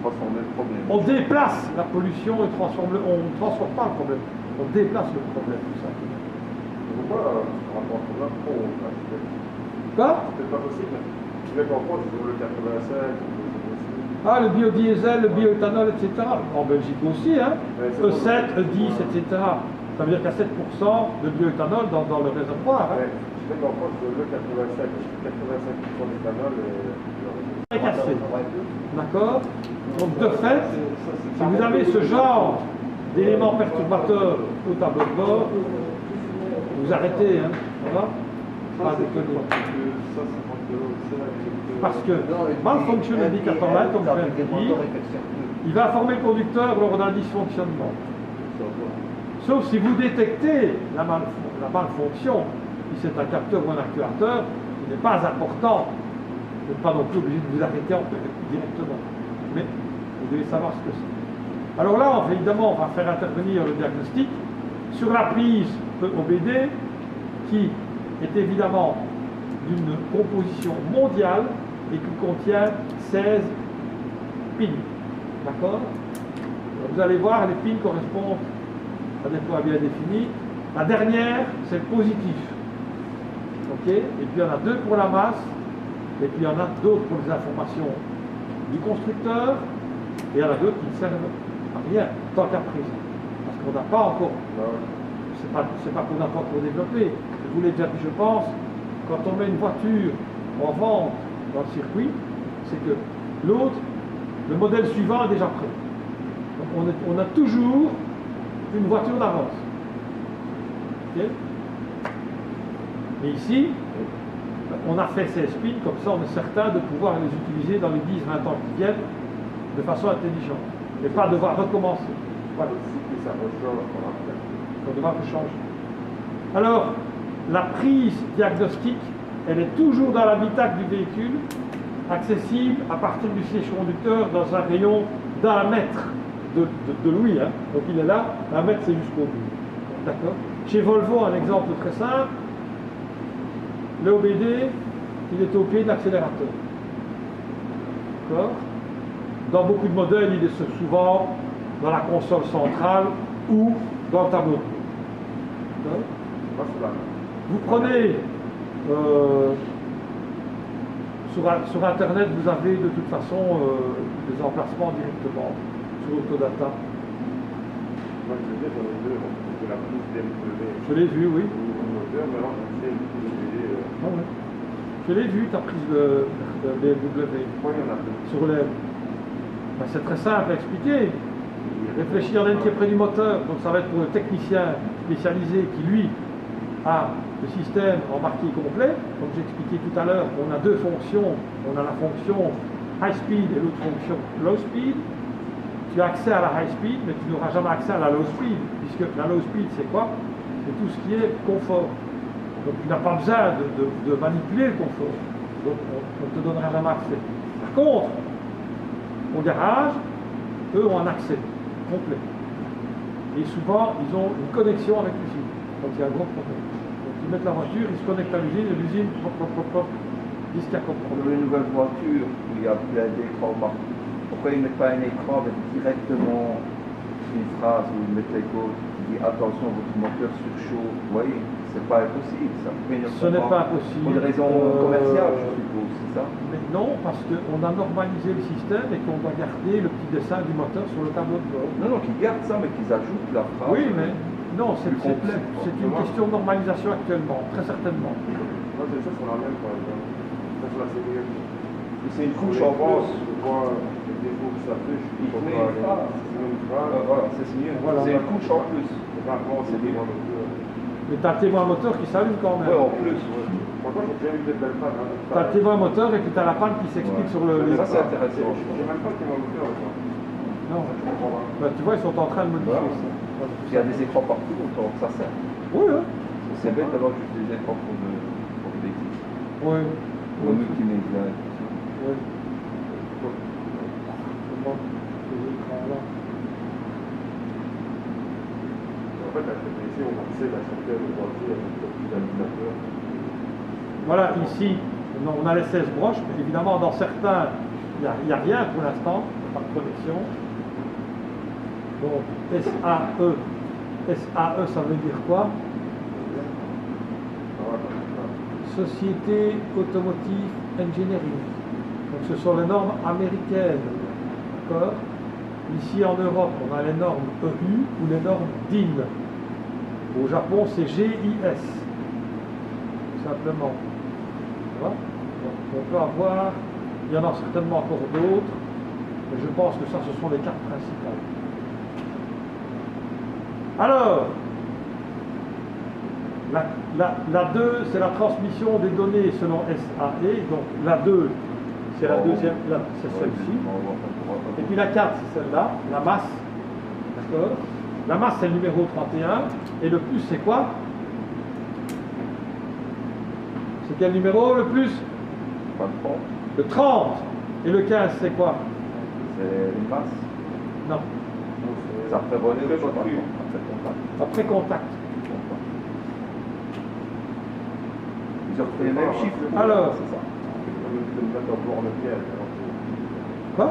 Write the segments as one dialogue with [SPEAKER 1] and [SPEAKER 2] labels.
[SPEAKER 1] transformer le problème.
[SPEAKER 2] On déplace la pollution et on ne transforme pas le problème. On déplace le problème, tout ça.
[SPEAKER 1] Pourquoi un rapport là trop
[SPEAKER 2] Quoi?
[SPEAKER 1] c'est pas possible. Tu veux qu'en France, ils ont le 85,
[SPEAKER 2] Ah, le biodiesel, le bioéthanol, etc. En Belgique aussi, hein. E7, E10, etc. Ça veut dire qu'il y a 7% de bioéthanol dans le réservoir. Hein.
[SPEAKER 1] Je sais qu'en France, le 85% d'éthanol
[SPEAKER 2] est cassé. D'accord? Donc, de fait, si vous avez ce genre d'éléments perturbateurs au tableau de bord, vous arrêtez, hein. Voilà. Pas déconner. Parce que malfunction indicator, comme je viens de dire, il va informer le conducteur lors d'un dysfonctionnement. Sauf si vous détectez la malfonction, si c'est un capteur ou un actuateur, il n'est pas important. Vous n'êtes pas non plus obligé de vous arrêter directement. Mais vous devez savoir ce que c'est. Alors là, évidemment, on va faire intervenir le diagnostic sur la prise OBD qui est évidemment d'une composition mondiale et qui contient 16 pins. D'accord? Vous allez voir, les pins correspondent à des points bien définis. La dernière, c'est le positif. Ok? Et puis il y en a 2 pour la masse, et puis il y en a d'autres pour les informations du constructeur, et il y en a d'autres qui ne servent à rien, tant qu'à présent. Parce qu'on n'a pas encore, c'est pas qu'on n'a pas encore développé. Je vous l'ai déjà dit, je pense, quand on met une voiture en vente dans le circuit, c'est que l'autre, le modèle suivant est déjà prêt. Donc on a toujours une voiture d'avance. Okay? Et ici, on a fait ces spins, comme ça on est certain de pouvoir les utiliser dans les 10-20 ans qui viennent de façon intelligente. Et pas devoir recommencer. Voilà. On devra changer. Alors, la prise diagnostique, elle est toujours dans l'habitacle du véhicule, accessible à partir du siège conducteur dans un rayon d'1 mètre de lui. Hein. Donc il est là, 1 mètre c'est jusqu'au bout. D'accord? Chez Volvo, un exemple très simple, le OBD, il est au pied de l'accélérateur. D'accord? Dans beaucoup de modèles, il est souvent dans la console centrale ou dans le tableau de bord. Vous prenez sur Internet, vous avez de toute façon des emplacements directement sur Autodata.
[SPEAKER 1] Moi, je veux dire, dans les deux, de la prise BMW.
[SPEAKER 2] Je l'ai vu, oui.
[SPEAKER 1] Ah
[SPEAKER 2] ouais. Je l'ai vu, ta prise de BMW. Sur les... Ben, c'est très simple à expliquer. Réfléchir, il y en a une qui est près du moteur, donc ça va être pour le technicien spécialisé qui, lui, a le système embarqué complet. Comme j'ai expliqué tout à l'heure, on a 2 fonctions. On a la fonction high speed et l'autre fonction low speed. Tu as accès à la high speed, mais tu n'auras jamais accès à la low speed, puisque la low speed, c'est quoi? C'est tout ce qui est confort. Donc tu n'as pas besoin de manipuler le confort. Donc on ne te donnera jamais accès. Par contre, au garage, eux ont un accès complet. Et souvent, ils ont une connexion avec l'usine. Donc il y a un gros problème. Donc ils mettent la voiture, ils se connectent à l'usine, et l'usine, disent qu'il y a comme problème.
[SPEAKER 3] Pour une nouvelle voiture, il y a plein d'écrans partout. Pourquoi ils ne mettent pas un écran avec directement une phrase où ils mettent les codes qui dit attention, votre moteur surchauffe? Vous voyez, c'est pas impossible ça.
[SPEAKER 2] Ce n'est pas impossible.
[SPEAKER 3] Pour des raisons commerciales, je suppose, c'est ça?
[SPEAKER 2] Mais non, parce qu'on a normalisé le système et qu'on doit garder le petit dessin du moteur sur le tableau de bord.
[SPEAKER 3] Non, non, qu'ils gardent ça, mais qu'ils ajoutent la phrase.
[SPEAKER 2] Oui, mais non, c'est une
[SPEAKER 1] quoi.
[SPEAKER 2] question de normalisation actuellement, très certainement.
[SPEAKER 1] Moi, c'est ça sur la même, par exemple. Ça, sur la sécurité.
[SPEAKER 3] C'est une couche en plus.
[SPEAKER 1] Je vois les défauts que ça fait.
[SPEAKER 3] Il faut une phrase. Voilà, c'est signé.
[SPEAKER 2] Voilà.
[SPEAKER 3] C'est une couche en plus.
[SPEAKER 1] C'est pas bon, c'est des mois
[SPEAKER 2] Mais tu as un témoin moteur qui s'allume quand même.
[SPEAKER 3] Ouais, en plus.
[SPEAKER 1] Franchement, j'ai déjà eu des belles pannes.
[SPEAKER 2] Tu as le témoin moteur et puis tu as la panne qui s'explique sur le...
[SPEAKER 3] Ça, c'est intéressant.
[SPEAKER 1] J'ai même pas qui m'a moteur avec moi.
[SPEAKER 2] Non.
[SPEAKER 1] Je comprends pas.
[SPEAKER 2] Ben, tu vois, ils sont en train de modifier
[SPEAKER 3] Voilà.
[SPEAKER 2] ça.
[SPEAKER 3] Il y a des écrans partout, donc ça sert.
[SPEAKER 2] Oui, hein.
[SPEAKER 3] C'est bête d'avoir juste des écrans pour le véhicule.
[SPEAKER 2] Oui.
[SPEAKER 3] Pour le multimédia et tout ça.
[SPEAKER 2] Oui. Comment ces écrans-là?
[SPEAKER 1] En fait, ici, on accède à certaines voitures avec le petit navigateur.
[SPEAKER 2] Voilà, ici, on a les 16 broches, mais évidemment, dans certains Il n'y a rien pour l'instant, pas de connexion. Donc SAE. SAE, ça veut dire quoi? Société Automotive Engineering. Donc ce sont les normes américaines. D'accord? Ici en Europe, on a les normes EU ou les normes DIN. Au Japon, c'est GIS. Tout simplement. Voilà. Donc, on peut avoir, il y en a certainement encore d'autres, mais je pense que ça, ce sont les quatre principales. Alors, la 2, c'est la transmission des données selon SAE. Donc la 2, c'est la deuxième, c'est celle-ci. Et puis la 4, c'est celle-là, la masse. D'accord? La masse, c'est le numéro 31. Et le plus, c'est quoi? C'est quel numéro le plus? Le 30. Et le 15, c'est quoi?
[SPEAKER 3] C'est une masse.
[SPEAKER 2] Non.
[SPEAKER 3] Ça après relais ou pas?
[SPEAKER 2] Après contact.
[SPEAKER 3] Ils ont pris les mêmes chiffres.
[SPEAKER 2] Alors.
[SPEAKER 3] C'est ça.
[SPEAKER 1] De mettre en borne de piège.
[SPEAKER 2] Quoi?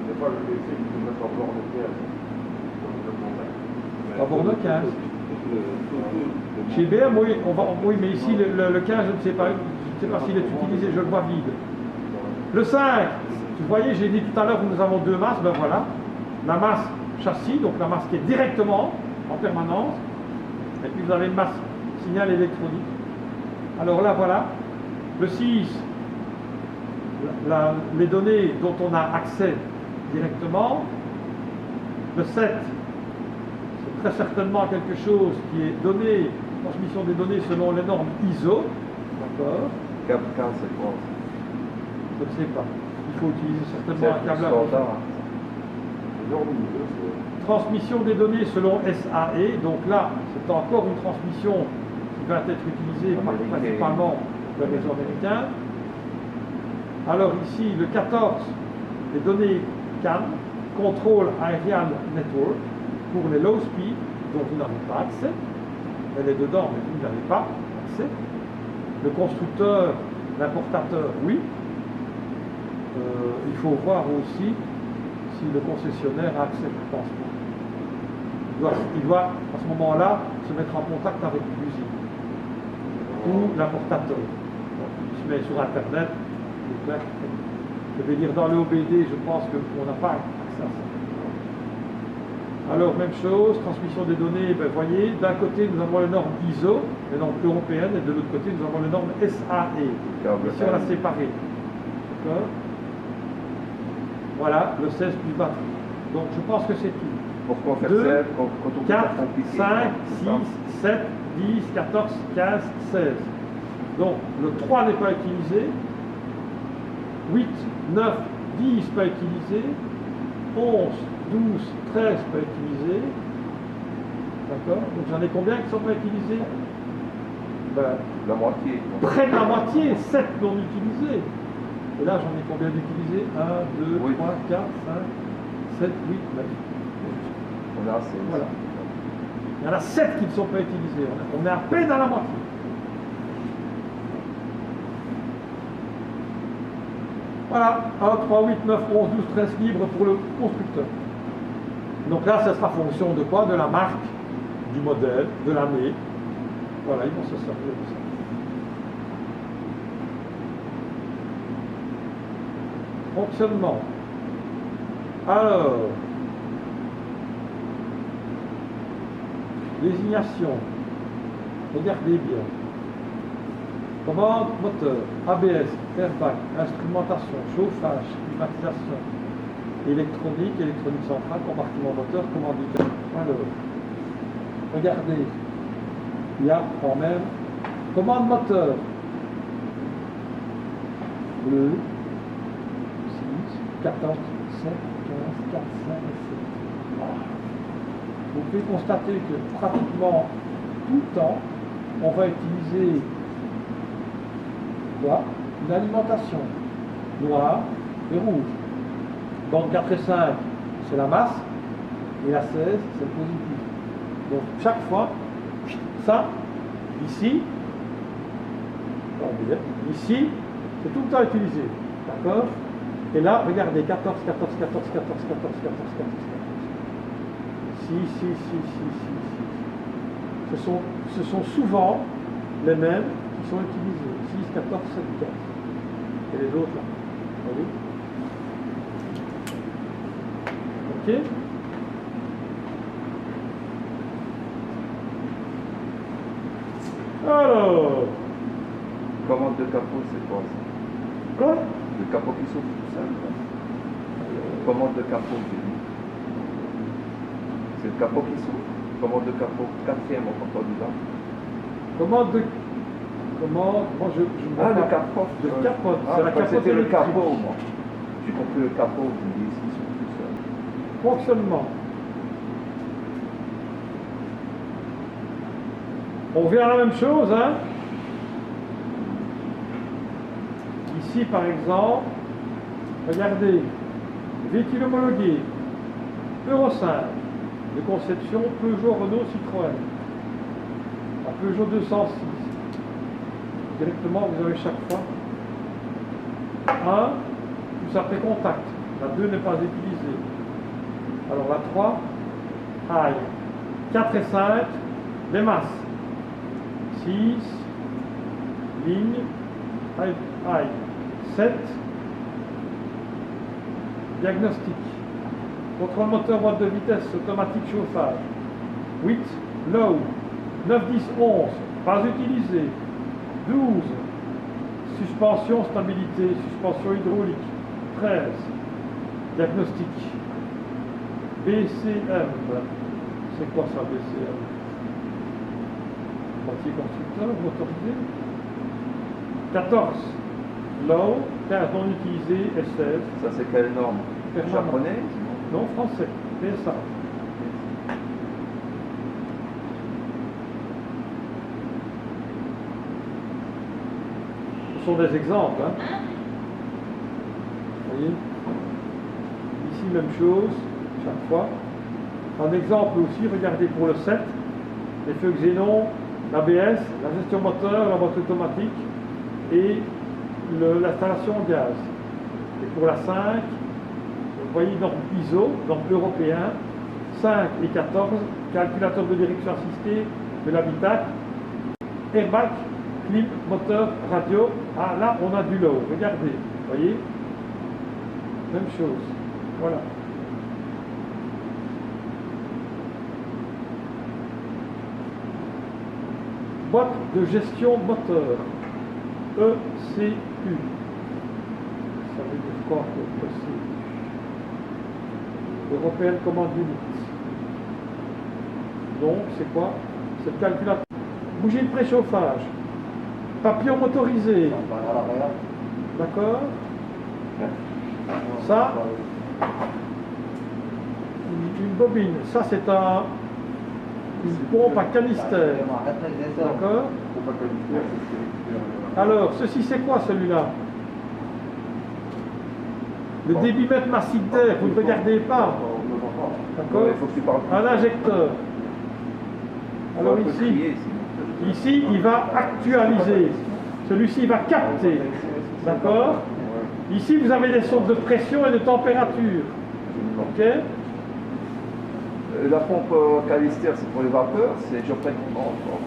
[SPEAKER 1] Des fois, je vais essayer de mettre en borne de piège.
[SPEAKER 2] À borne 15. Chez IBM, oui, oui, mais ici, le 15, je ne sais pas s'il est utilisé, je le vois vide. Le 5, vous voyez, j'ai dit tout à l'heure que nous avons deux masses, ben voilà. La masse châssis, donc la masse qui est directement en permanence, et puis vous avez une masse signal électronique. Alors là, voilà. Le 6, les données dont on a accès directement. Le 7, c'est très certainement quelque chose qui est donné, transmission des données selon les normes ISO. D'accord?
[SPEAKER 3] Câble 15, c'est quoi?
[SPEAKER 2] Je ne sais pas. Il faut utiliser certainement un câblage. Transmission des données selon SAE. Donc là, c'est encore une transmission qui va être utilisée principalement dans le réseau américain. Alors ici, le 14, les données CAN, Control Aerial Network, pour les low speed, dont vous n'avez pas accès. Elle est dedans, mais vous n'avez pas accès. Le constructeur, l'importateur, oui. Il faut voir aussi si le concessionnaire a accès, je pense pas. Il doit à ce moment-là se mettre en contact avec l'usine ou l'importateur. Il se met sur Internet. Je vais dire dans le OBD, je pense qu'on n'a pas accès à ça. Alors, même chose, transmission des données, ben, voyez, d'un côté nous avons les normes ISO, les normes européennes, et de l'autre côté nous avons les normes SAE. Ici on l'a séparé. D'accord? Voilà, le 16 plus batterie. Donc je pense que c'est tout.
[SPEAKER 3] Pourquoi faire
[SPEAKER 2] 2,
[SPEAKER 3] ça quand on
[SPEAKER 2] 4,
[SPEAKER 3] compliqué,
[SPEAKER 2] 5, 6, 7, 10, 14, 15, 16. Donc le 3 n'est pas utilisé. 8, 9, 10 pas utilisé. 11, 12, 13 pas utilisé. D'accord? Donc j'en ai combien qui ne sont pas utilisés? Ben,
[SPEAKER 3] la moitié.
[SPEAKER 2] près de la moitié, 7 non utilisés. Et là j'en ai combien d'utilisés? 1, 2,
[SPEAKER 3] Oui.
[SPEAKER 2] 3, 4, 5, 7, 8, 9.
[SPEAKER 3] On a assez.
[SPEAKER 2] Voilà. Il y en a 7 qui ne sont pas utilisés. On est à peine à la moitié. Voilà, 1, 3, 8, 9, 11, 12, 13 libres pour le constructeur. Donc là, ça sera fonction de quoi? De la marque, du modèle, de l'année. Voilà, ils vont se servir de ça. Fonctionnement. Alors, désignation. Regardez bien. Commande moteur, ABS, airbag, instrumentation, chauffage, climatisation, électronique, électronique centrale, compartiment moteur, commande du câble. Alors, regardez, il y a quand même commande moteur. Bleu, 6, 14, 7, 15, 4, 5 et 7. Vous pouvez constater que pratiquement tout le temps, on va utiliser quoi? Une alimentation noire et rouge. Donc 4 et 5, c'est la masse, et la 16, c'est le positif. Donc chaque fois, ça, ici, ici, c'est tout le temps utilisé. D'accord? Et là, regardez, 14, 14, 14, 14, 14, 14, 14, 14. Si. Ce sont souvent les mêmes qui sont utilisés. 6, 14, 7, 15. Et les autres là. Vous voyez? Ok? Alors,
[SPEAKER 3] Commande de capot, c'est quoi ça?
[SPEAKER 2] quoi?
[SPEAKER 3] Le capot qui s'ouvre tout seul. Commande de capot, j'ai dit. C'est le capot qui s'ouvre. Commande de capot, 4e au contrôle du vent.
[SPEAKER 2] Comment, moi je
[SPEAKER 3] Ah, le capote.
[SPEAKER 2] Le capote,
[SPEAKER 3] Ah,
[SPEAKER 2] c'est la capote
[SPEAKER 3] c'était le
[SPEAKER 2] électrique.
[SPEAKER 3] capot, moi. J'ai compris le capot, je me dis, ils sont tout seuls.
[SPEAKER 2] Fonctionnement. On revient à la même chose, hein. Ici, par exemple, regardez, véhicule homologué, Euro 5, de conception Peugeot, Renault, Citroën, la Peugeot 206. Directement, vous avez chaque fois 1 plus après contact. La 2 n'est pas utilisée. Alors la 3, aïe. 4 et 5, les masses. 6, ligne, aïe. 7, diagnostic. Contrôle moteur, boîte de vitesse, automatique chauffage. 8, low. 9, 10, 11, pas utilisé. 12, suspension, stabilité, suspension hydraulique. 13, diagnostic. BCM, c'est quoi ça BCM? Boîtier constructeur, motorisé. 14, low, 15 non utilisé, et 16.
[SPEAKER 3] Ça, c'est quelle norme?
[SPEAKER 2] Permanent.
[SPEAKER 3] Japonais?
[SPEAKER 2] Non, français, PSA. Ce sont des exemples. Hein. Vous voyez? Ici, même chose, chaque fois. Un exemple aussi, regardez pour le 7, les feux xénon, l'ABS, la gestion moteur, la boîte automatique et l'installation en gaz. Et pour la 5, vous voyez norme ISO, norme européen, 5 et 14, calculateur de direction assistée de l'habitacle, airbag, clim, moteur, radio. Ah là, on a du low. Regardez, vous voyez? Même chose. Voilà. Boîte de gestion moteur. ECU. Ça veut dire quoi que ECU? Européenne Command Unit. Donc, c'est quoi? C'est le calculateur. Bougie de préchauffage. Papillon motorisé. D'accord? Ça, une bobine. Ça, c'est une pompe à canister. D'accord? Alors, ceci, c'est quoi celui-là? Le débitmètre massif d'air, vous ne regardez pas. D'accord?
[SPEAKER 3] Il faut que tu parles.
[SPEAKER 2] Un injecteur. Alors
[SPEAKER 3] On peut
[SPEAKER 2] ici,
[SPEAKER 3] crier, sinon.
[SPEAKER 2] ici, il va actualiser. Celui-ci, il va capter. D'accord? Ici, vous avez des sondes de pression et de température. Ok?
[SPEAKER 3] La pompe canister, c'est pour les vapeurs, c'est Geoffrey qui parle fort.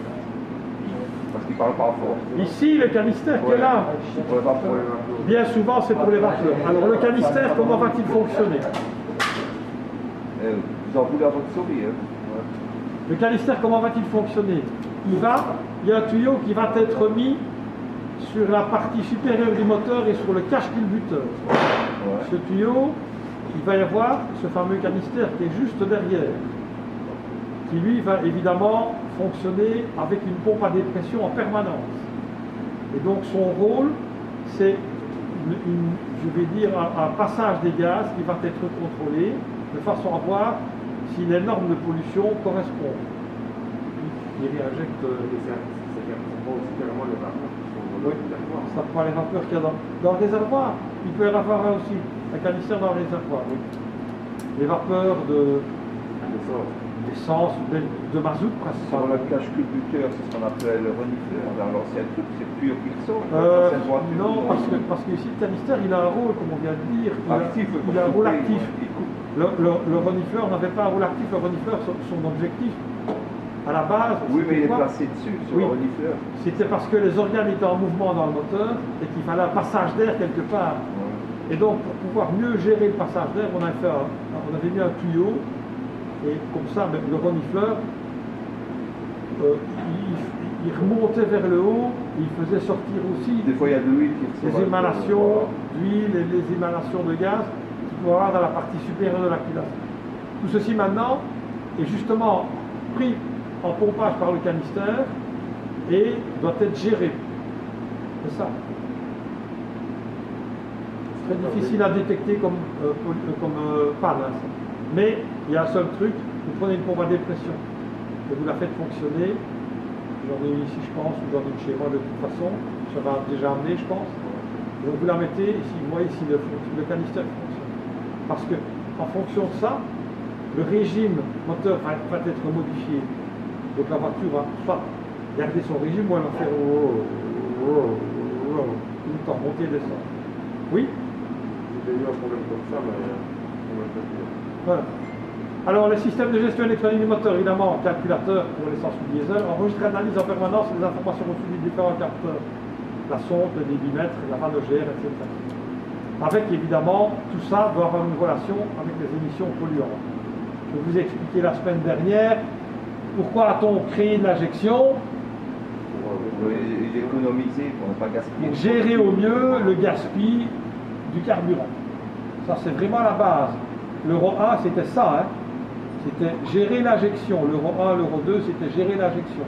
[SPEAKER 3] Parce qu'il parle pas fort.
[SPEAKER 2] Ici, le canister qui est là.
[SPEAKER 3] C'est pour les vapeurs.
[SPEAKER 2] Bien souvent, c'est pour les vapeurs. Alors, le canister, comment va-t-il fonctionner?
[SPEAKER 3] Vous en voulez à votre souris, hein?
[SPEAKER 2] Le canister, comment va-t-il fonctionner? Il y a un tuyau qui va être mis sur la partie supérieure du moteur et sur le cache-culbuteur.
[SPEAKER 3] Ouais.
[SPEAKER 2] Ce tuyau, il va y avoir ce fameux canister qui est juste derrière, qui lui va évidemment fonctionner avec une pompe à dépression en permanence. Et donc son rôle, c'est, je vais dire, un passage des gaz qui va être contrôlé de façon à voir si les normes de pollution correspondent. Il réinjecte ça prend les vapeurs qu'il y a dans le réservoir. Il peut y en avoir un aussi, un canister dans le réservoir. Oui. Les vapeurs de d'essence, de mazout
[SPEAKER 3] Sur
[SPEAKER 2] principalement.
[SPEAKER 3] le cache culbuteur, c'est ce qu'on appelait le renifleur. Dans l'ancien truc, c'est pur qui ressort.
[SPEAKER 2] Non, parce que ici, le canister, il a un rôle, comme on vient de dire, il a un rôle actif. Le renifleur n'avait pas un rôle actif, le renifleur, son objectif, à la base,
[SPEAKER 3] oui, mais il est
[SPEAKER 2] quoi?
[SPEAKER 3] placé dessus, sur
[SPEAKER 2] Oui.
[SPEAKER 3] le renifleur.
[SPEAKER 2] C'était parce que les organes étaient en mouvement dans le moteur et qu'il fallait un passage d'air quelque part.
[SPEAKER 3] Ouais.
[SPEAKER 2] Et donc, pour pouvoir mieux gérer le passage d'air, on avait mis un tuyau, et comme ça, ben, le renifleur, il remontait vers le haut, et il faisait sortir aussi
[SPEAKER 3] Des fois, il y a de l'huile qui ressort.
[SPEAKER 2] les émanations d'huile et les émanations de gaz qu'il peut y avoir dans la partie supérieure de la culasse. Tout ceci maintenant est justement pris en pompage par le canister et doit être géré. C'est ça. Très difficile à détecter comme panne. Hein, ça. Mais il y a un seul truc, vous prenez une pompe à dépression et vous la faites fonctionner. J'en ai une ici, je pense, ou j'en ai une chez moi de toute façon. Ça va déjà amener, je pense. Donc vous la mettez ici, vous voyez ici le canister fonctionne. Parce que en fonction de ça, le régime moteur va être modifié. Donc la voiture va soit garder son régime ou elle va faire tout le temps, monter et descendre. Oui?
[SPEAKER 1] J'ai eu un problème comme ça, mais on va le dire.
[SPEAKER 2] Voilà. Alors les systèmes de gestion électronique du moteur, évidemment, calculateur pour l'essence ou diesel, enregistre et analyse en permanence les informations reçues des différents capteurs, la sonde, le débitmètre, la manogère, etc. Avec évidemment, tout ça doit avoir une relation avec les émissions polluantes. Je vous ai expliqué la semaine dernière pourquoi a-t-on créé de l'injection
[SPEAKER 3] Pour économiser, pour ne pas gaspiller.
[SPEAKER 2] pour gérer au mieux le gaspille du carburant. Ça c'est vraiment la base. L'Euro 1 c'était ça, hein. C'était gérer l'injection. L'Euro 1, l'Euro 2 c'était gérer l'injection.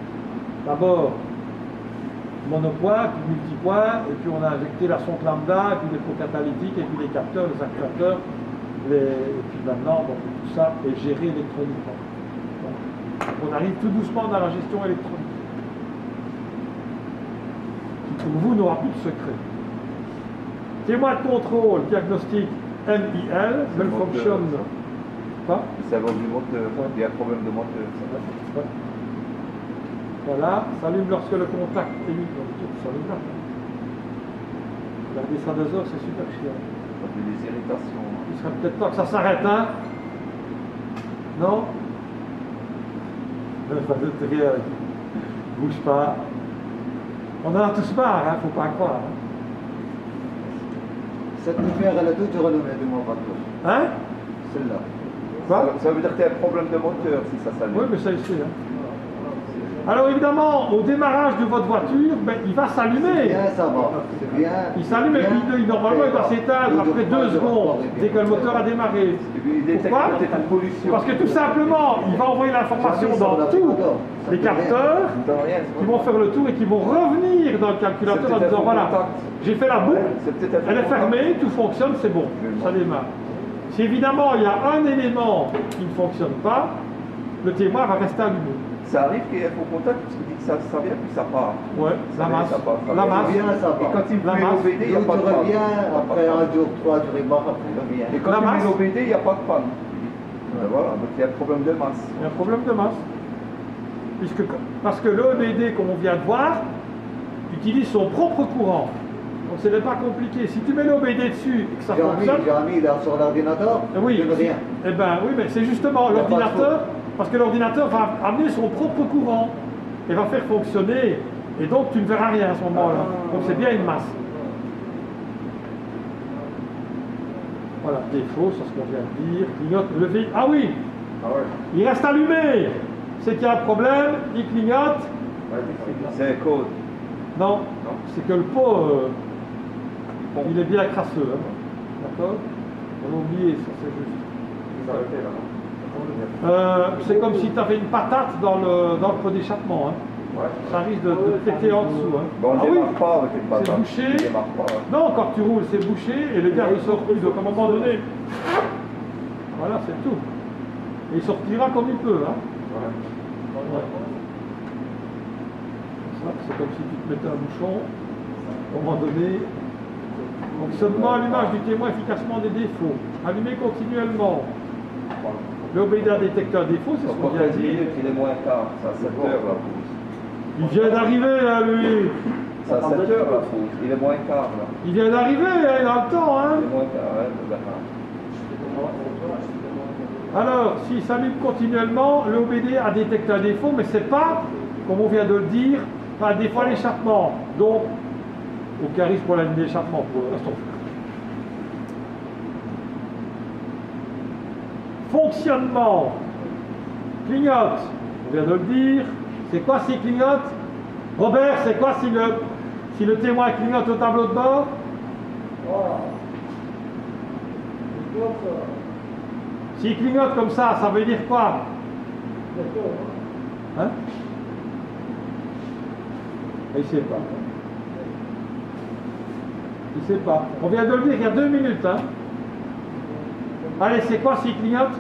[SPEAKER 2] D'abord monopoint, puis multipoint, et puis on a injecté la sonde lambda, et puis les procatalytiques, et puis les capteurs, les actuateurs, et puis maintenant donc, tout ça est géré électroniquement. Donc, on arrive tout doucement dans la gestion électronique. Qui pour vous n'aura plus de secret. Témoin de contrôle, diagnostic MIL, malfunction. Quoi?
[SPEAKER 3] Le cerveau du moteur, il y a un problème de moteur. Ça.
[SPEAKER 2] Ouais. Voilà, s'allume lorsque le contact est mis. Ça s'allume là. Regardez ça 2 heures, c'est super chiant.
[SPEAKER 3] Ça fait des irritations.
[SPEAKER 2] Il serait peut-être temps que ça s'arrête, hein? Non? Pas de rien. Bouge pas. On en a tous marre, hein? Faut pas croire. Hein?
[SPEAKER 4] Cette lumière, elle a tout renommé de mon bateau.
[SPEAKER 2] Hein?
[SPEAKER 4] Celle-là.
[SPEAKER 2] Quoi?
[SPEAKER 3] Ça veut dire que tu as un problème de moteur si ça s'allume.
[SPEAKER 2] Oui, mais ça ici. Hein. Alors évidemment, au démarrage de votre voiture, ben, il va s'allumer.
[SPEAKER 4] Bien, ça va. C'est bien.
[SPEAKER 2] Il s'allume et puis normalement il doit s'éteindre après 2 secondes dès que le moteur a démarré.
[SPEAKER 3] Et puis il détecte
[SPEAKER 2] Pourquoi?
[SPEAKER 3] peut-être une pollution.
[SPEAKER 2] Parce que tout simplement, il va envoyer l'information dans tous les capteurs qui vont faire le tour et qui vont revenir dans le calculateur en disant voilà, j'ai fait la boucle, elle est fermée, tout fonctionne, c'est bon, ça démarre. Si évidemment il y a un élément qui ne fonctionne pas, le témoin va rester allumé.
[SPEAKER 3] Ça arrive qu'il y ait un faux contact parce qu'il dit que ça vient puis ça part.
[SPEAKER 2] Ouais,
[SPEAKER 3] Ça
[SPEAKER 2] la
[SPEAKER 3] vient,
[SPEAKER 2] masse.
[SPEAKER 3] ça part, ça
[SPEAKER 2] La
[SPEAKER 3] vient.
[SPEAKER 2] masse.
[SPEAKER 4] Bien, ça
[SPEAKER 3] Et
[SPEAKER 4] va.
[SPEAKER 3] quand il
[SPEAKER 2] La
[SPEAKER 3] met
[SPEAKER 2] masse.
[SPEAKER 3] l'OBD, il n'y a
[SPEAKER 4] Donc,
[SPEAKER 3] pas
[SPEAKER 4] tu
[SPEAKER 3] de panne.
[SPEAKER 4] reviens,
[SPEAKER 3] Il y a pas
[SPEAKER 4] après
[SPEAKER 3] de panne.
[SPEAKER 4] 1 jour, 3 jours, il barre, après il revient.
[SPEAKER 3] Et quand
[SPEAKER 2] La
[SPEAKER 3] tu mets
[SPEAKER 2] masse.
[SPEAKER 3] l'OBD, il n'y a pas de panne. Ben voilà, donc il y a un problème de masse.
[SPEAKER 2] Il y a un problème de masse. Parce que l'OBD, comme on vient de voir, utilise son propre courant. Donc ce n'est pas compliqué. Si tu mets l'OBD dessus et que ça fonctionne,
[SPEAKER 4] J'ai mis là sur l'ordinateur,
[SPEAKER 2] oui,
[SPEAKER 4] je ne rien.
[SPEAKER 2] eh ben oui, mais c'est justement
[SPEAKER 4] Il y a pas de
[SPEAKER 2] l'ordinateur, parce que l'ordinateur va amener son propre courant et va faire fonctionner. Et donc tu ne verras rien à ce moment-là. Donc c'est bien une masse. Voilà, défaut, c'est ce qu'on vient de dire. Clignote, levé. Ah oui,
[SPEAKER 1] Ah ouais.
[SPEAKER 2] il reste allumé. C'est qu'il y a un problème, il clignote.
[SPEAKER 3] C'est un code.
[SPEAKER 2] Non, c'est que le pot, il est bien crasseux. Hein. D'accord? On a oublié ça, c'est juste.
[SPEAKER 1] Vous arrêtez là, non?
[SPEAKER 2] C'est comme si tu avais une patate dans le pot d'échappement. Hein.
[SPEAKER 1] Ouais.
[SPEAKER 2] Ça risque de péter en dessous. Hein.
[SPEAKER 3] Bon, on
[SPEAKER 2] Ah
[SPEAKER 3] ne
[SPEAKER 2] oui,
[SPEAKER 3] démarre pas avec une patate.
[SPEAKER 2] c'est bouché.
[SPEAKER 3] On démarre pas. Ouais.
[SPEAKER 2] Non, quand tu roules, c'est bouché et le gars il sort plus. Donc à un moment donné, voilà, c'est tout. Et il sortira comme il peut. Hein.
[SPEAKER 1] Ouais.
[SPEAKER 2] Ouais. Ça, c'est comme si tu te mettais un bouchon. À un moment donné, fonctionnement allumage du témoin efficacement des défauts. Allumé continuellement. L'OBD a un détecteur défaut, c'est ce qu'on
[SPEAKER 3] Pour
[SPEAKER 2] vient de
[SPEAKER 3] 15
[SPEAKER 2] dire.
[SPEAKER 3] minutes, il est moins quart. C'est à 7 heures la pause.
[SPEAKER 2] Il vient d'arriver, là, lui.
[SPEAKER 3] C'est à 7 heures la pause. Il est moins quart là.
[SPEAKER 2] Il vient d'arriver, hein, il a le temps, hein.
[SPEAKER 3] Il est moins quart, hein, le Bernard.
[SPEAKER 2] Alors, s'il s'allume continuellement, le OBD a détecté un défaut, mais c'est pas, comme on vient de le dire, pas un défaut à l'échappement. Donc, aucun risque pour la ligne d'échappement pour l'instant. Fonctionnement. Clignote. On vient de le dire. C'est quoi s'il clignote? Robert, c'est quoi si le témoin clignote au tableau de bord? S'il clignote comme ça veut dire quoi? Hein? Il sait pas. Il sait pas. On vient de le dire il y a 2 minutes. Hein? Allez, c'est quoi s'il clignote?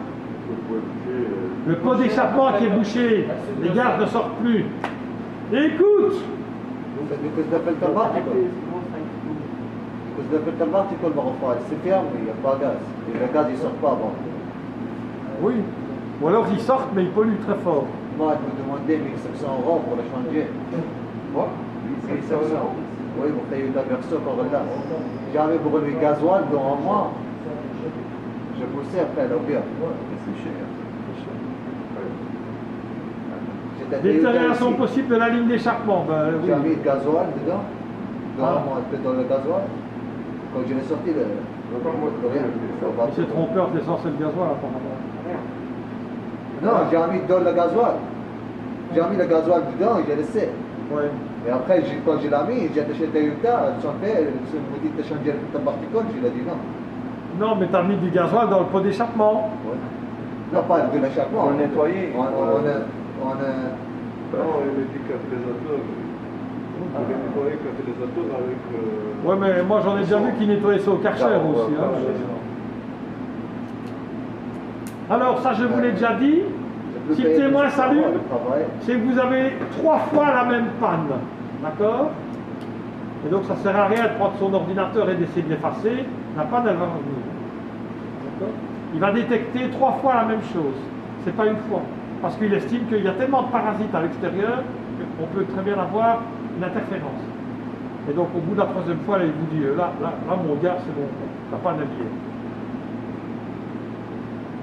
[SPEAKER 2] Le pot d'échappement qui est bouché. Les gaz ne sortent plus. Écoute!
[SPEAKER 4] Because the filter particle. Because the filter particle مرفوع c'est ferme, il n'y a pas de gaz. Et le gaz il sort pas avant.
[SPEAKER 2] Oui. Ou alors ils sortent mais ils polluent très fort.
[SPEAKER 4] Moi, je me demandais 1700 € pour le changer.
[SPEAKER 3] Quoi
[SPEAKER 4] 1700. Oui, vous payez une version par là. J'avais brûlé le gasoil dans un mois. Je poussais après le bien.
[SPEAKER 3] C'est cher.
[SPEAKER 2] Détérioration possible de la ligne d'échappement. Ben, oui.
[SPEAKER 4] J'ai mis le gasoil dedans. Dans un mois, dans le gasoil. Quand je l'ai sorti, le rien.
[SPEAKER 2] Il s'est trompé en laissant le gasoil apparemment.
[SPEAKER 4] Non, j'ai mis dans le gasoil. J'ai mis le gasoil dedans et je laissé.
[SPEAKER 2] Ouais.
[SPEAKER 4] Et après, quand je l'ai mis, j'ai acheté Toyota, ils sont fait, ils me dit de changer le filtre particule, je lui ai dit non.
[SPEAKER 2] Non, mais tu as mis du gasoil dans le pot d'échappement.
[SPEAKER 4] Ouais. Non, pas de l'échappement.
[SPEAKER 3] On le nettoyer.
[SPEAKER 4] On
[SPEAKER 1] Non, il me dit catalyseur. On va nettoyer le catalyseur avec.
[SPEAKER 2] Ouais, mais moi j'en ai déjà vu qui nettoyaient ça au Karcher aussi. Hein. Alors, ça, je vous l'ai déjà dit. Si le témoin s'allume, c'est que vous avez 3 fois la même panne. D'accord? Et donc, ça ne sert à rien de prendre son ordinateur et d'essayer de l'effacer. La panne, elle va revenir. D'accord? Il va détecter 3 fois la même chose. C'est pas une fois. Parce qu'il estime qu'il y a tellement de parasites à l'extérieur qu'on peut très bien avoir une interférence. Et donc, au bout de la 3e fois, là, il vous dit là, mon gars, c'est bon, la panne est liée.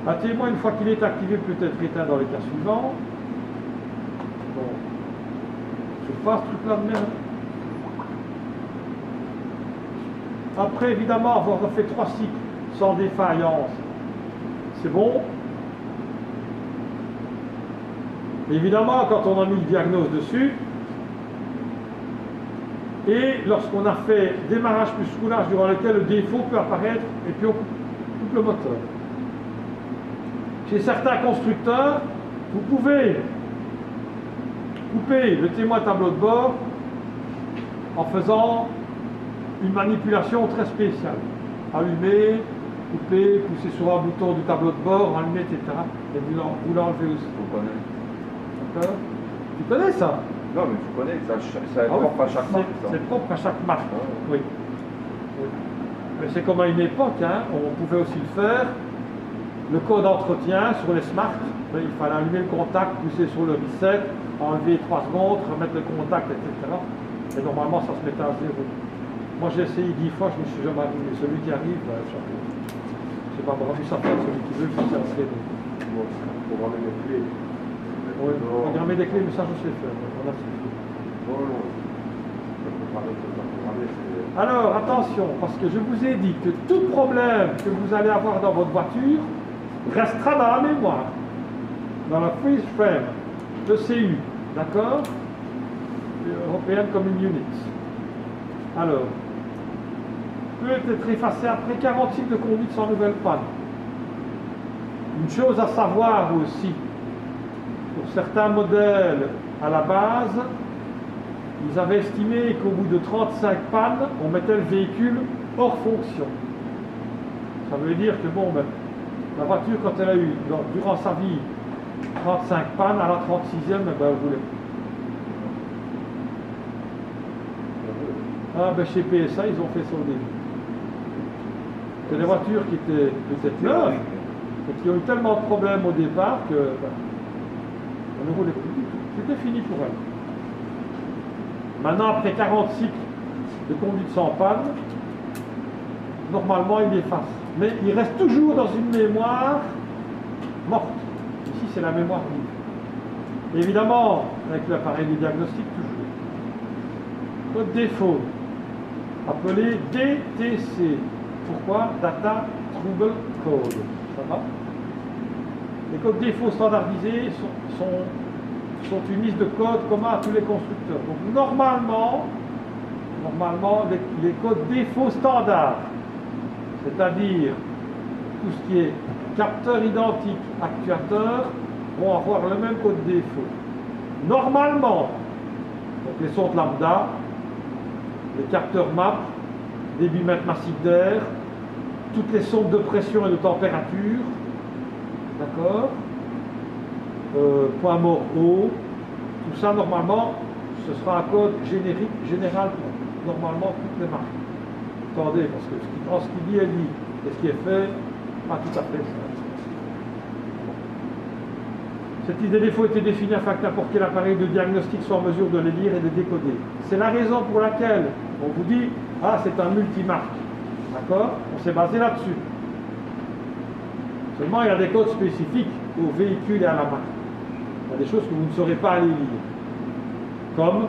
[SPEAKER 2] Un témoin, une fois qu'il est activé, peut être éteint dans les cas suivants. Bon. Je passe ce truc-là de merde. Après, évidemment, avoir refait 3 cycles sans défaillance, c'est bon. Évidemment, quand on a mis le diagnose dessus, et lorsqu'on a fait démarrage plus roulage durant lequel le défaut peut apparaître, et puis on coupe le moteur. Chez certains constructeurs, vous pouvez couper le témoin tableau de bord en faisant une manipulation très spéciale. Allumer, couper, pousser sur un bouton du tableau de bord, allumer, etc. Et vous l'enlevez aussi.
[SPEAKER 3] Vous connaissez.
[SPEAKER 2] D'accord? Tu connais ça?
[SPEAKER 3] Non, mais vous connaissez, ça est propre à chaque marque. ça.
[SPEAKER 2] C'est propre à chaque marque,
[SPEAKER 3] Ah,
[SPEAKER 2] oui. Oui. Mais c'est comme à une époque, hein, on pouvait aussi le faire. Le code d'entretien sur les Smart, il fallait allumer le contact, pousser sur le reset, enlever 3 secondes, remettre le contact, etc. Et normalement, ça se mettait à 0. Moi, j'ai essayé 10 fois, je ne me suis jamais allumé. Celui qui arrive, je sais pas, bravo, ça fait celui qui veut, je sais assez.
[SPEAKER 1] Pour ramener les clés.
[SPEAKER 2] Oui, programmer des clés, mais ça, je sais faire. On a suffi. Alors, attention, parce que je vous ai dit que tout problème que vous allez avoir dans votre voiture restera dans la mémoire, dans la freeze frame de CU, d'accord? Européenne Common Units. Alors, peut être effacé après 40 cycles de conduite sans nouvelle panne. Une chose à savoir aussi, pour certains modèles à la base, ils avaient estimé qu'au bout de 35 pannes, on mettait le véhicule hors fonction. Ça veut dire que bon, ben, la voiture, quand elle a eu, durant sa vie, 35 pannes, à la 36e, ben, elle roulait. Ah, ben, chez PSA, ils ont fait ça au début. C'est des voitures qui étaient peut-être neuves, et qui ont eu tellement de problèmes au départ que on ne roulait plus du tout. C'était fini pour elle. Maintenant, après 40 cycles de conduite sans panne, normalement il efface. Mais il reste toujours dans une mémoire morte. Ici, c'est la mémoire vive. Évidemment, avec l'appareil de diagnostic, toujours. Code défaut, appelé DTC. Pourquoi? Data Trouble Code. Ça va? Les codes défauts standardisés sont une liste de codes communs à tous les constructeurs. Donc normalement les codes défauts standards, c'est-à-dire tout ce qui est capteur identique, actuateur, vont avoir le même code défaut. Normalement, donc les sondes lambda, les capteurs MAP, les bimètres massifs d'air, toutes les sondes de pression et de température, d'accord, point mort eau, tout ça normalement, ce sera un code général pour normalement toutes les marques. Attendez, parce que ce qu'il dit est dit, et ce qui est fait, pas tout à fait ça. Cette idée défaut était définie afin que n'importe quel appareil de diagnostic soit en mesure de les lire et de les décoder. C'est la raison pour laquelle on vous dit, ah c'est un multimarque. D'accord? On s'est basé là-dessus. Seulement il y a des codes spécifiques au véhicule et à la marque. Il y a des choses que vous ne saurez pas aller lire. Comme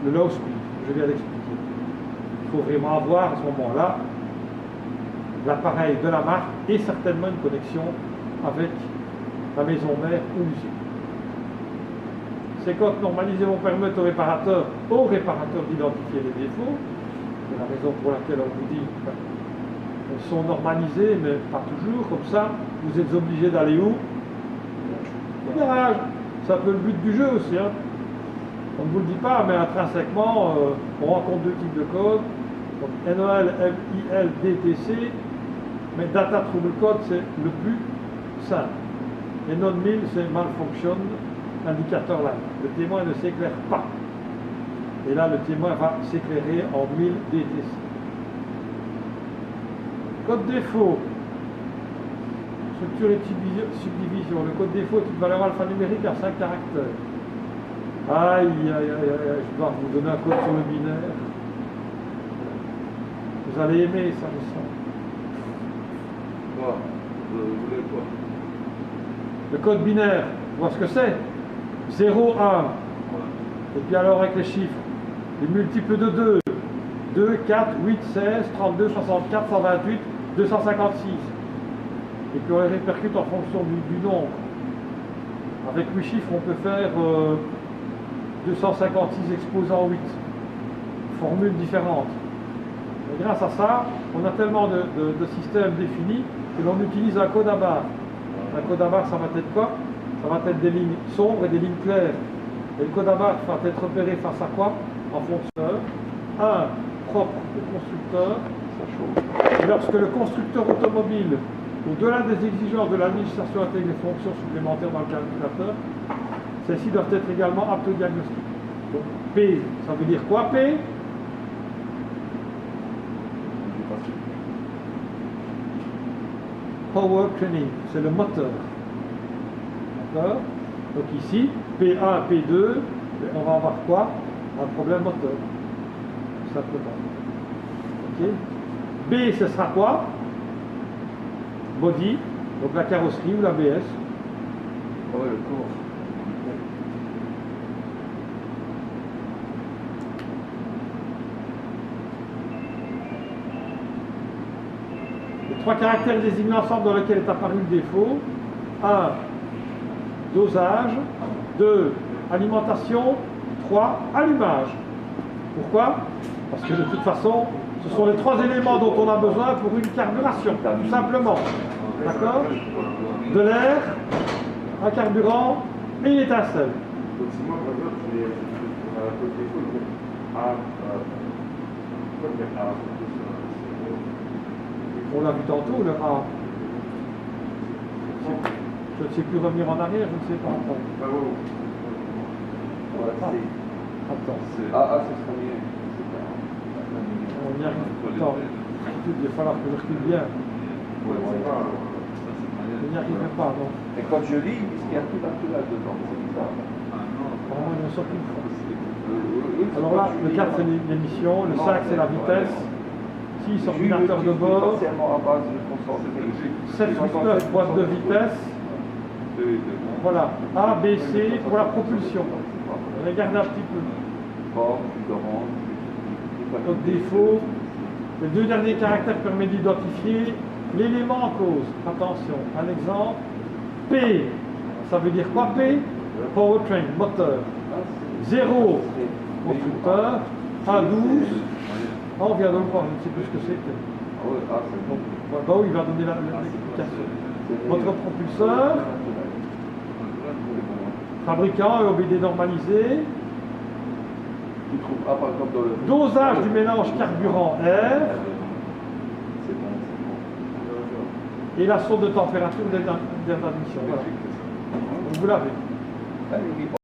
[SPEAKER 2] le low speed, que je viens d'expliquer. Il faut vraiment avoir à ce moment-là l'appareil de la marque et certainement une connexion avec la maison mère ou l'usine. Ces codes normalisés vont permettre aux réparateurs d'identifier les défauts. C'est la raison pour laquelle on vous dit qu'ils sont normalisés, mais pas toujours. Comme ça, vous êtes obligé d'aller où? Au garage. C'est un peu le but du jeu aussi. Hein. On ne vous le dit pas, mais intrinsèquement, on rencontre deux types de codes. Donc NOL, MIL, DTC. Mais Data Trouble Code, c'est le plus simple. Et non-MIL, c'est Malfunction Indicator Line. Le témoin ne s'éclaire pas. Et là, le témoin va s'éclairer en 1000 DTC. Code défaut. Structure et subdivision. Le code défaut est une valeur alphanumérique à 5 caractères. Aïe, aïe, aïe, aïe, je dois vous donner un code sur le binaire. Vous allez aimer ça, je sens.
[SPEAKER 1] Quoi? Vous voulez quoi?
[SPEAKER 2] Le code binaire, vous voyez ce que c'est? 0, 1. Et puis alors avec les chiffres, les multiples de 2. 2, 4, 8, 16, 32, 64, 128, 256. Et puis on les répercute en fonction du nombre. Avec 8 chiffres, on peut faire 256 exposants 8. Formules différentes. Et grâce à ça, on a tellement de systèmes définis que l'on utilise un code à barre. Un code à barre, ça va être quoi? Ça va être des lignes sombres et des lignes claires. Et le code à barre va être repéré face à quoi? En fonction un propre au constructeur. Et lorsque le constructeur automobile, au-delà des exigences de la législation, intègre des fonctions supplémentaires dans le calculateur, celles-ci doivent être également aptes au diagnostic. Donc P, ça veut dire quoi P? Power Training, c'est le moteur. D'accord? Donc ici, P1, P2, on va avoir quoi? Un problème moteur. Tout simplement. Ok? B, ce sera quoi? Body, donc la carrosserie ou l'ABS.
[SPEAKER 3] Oh, le cours.
[SPEAKER 2] Les trois caractères désignent l'ensemble dans lequel est apparu le défaut. 1. Dosage. 2. Alimentation. 3. Allumage. Pourquoi? Parce que de toute façon, ce sont les trois éléments dont on a besoin pour une carburation, tout simplement. D'accord? De l'air, un carburant et une étincelle.
[SPEAKER 1] Donc si moi, par exemple, j'ai un code défaut, je mets A, pourquoi je mets A?
[SPEAKER 2] On l'a vu tantôt, le A. Je ne sais plus revenir en arrière, je ne sais pas.
[SPEAKER 1] Ah bon.
[SPEAKER 2] Attends.
[SPEAKER 3] Ah, c'est ce qu'on y est.
[SPEAKER 2] On y arrive. Attends. Il va falloir que je recule bien.
[SPEAKER 1] Ouais, c'est pas.
[SPEAKER 2] On y arriverai pas. Donc,
[SPEAKER 3] Et quand je lis, il y a tout là-dedans. C'est bizarre.
[SPEAKER 2] vraiment, il ne sort qu'une fois.
[SPEAKER 3] Oui,
[SPEAKER 2] Alors là, le 4 c'est l'émission, le 5 c'est la vitesse, 6 ordinateur de bord, 7, 8, 9 boîte de vitesse, voilà, A, B, C pour la propulsion. Regardez un petit peu. Code défaut, les deux derniers caractères permettent d'identifier l'élément en cause. Attention, un exemple, P, ça veut dire quoi P? Powertrain, moteur. 0, constructeur. A12, on vient de le voir, je ne sais plus ce que c'est. Bah oui, il va donner l'explication. Votre propulseur, fabricant EOBD normalisé, dosage du mélange carburant R, et la sonde de température d'admission. Voilà. Donc vous l'avez.